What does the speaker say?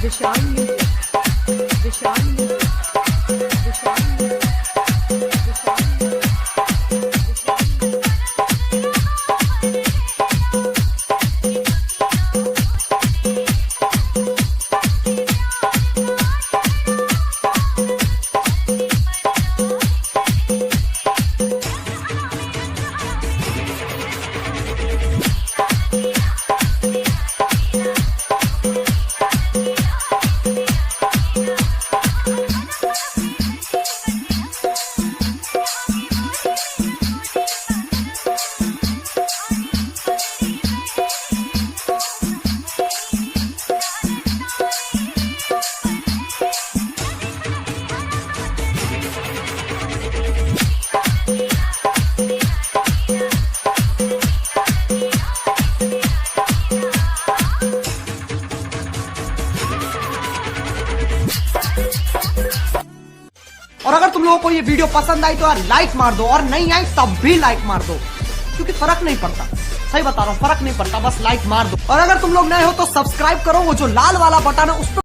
विशाल और अगर तुम लोगों को ये वीडियो पसंद आई तो यार लाइक मार दो, और नहीं आई तब भी लाइक मार दो, क्योंकि फर्क नहीं पड़ता। सही बता रहा हूँ, फर्क नहीं पड़ता, बस लाइक मार दो। और अगर तुम लोग नए हो तो सब्सक्राइब करो, वो जो लाल वाला बटन है उस पर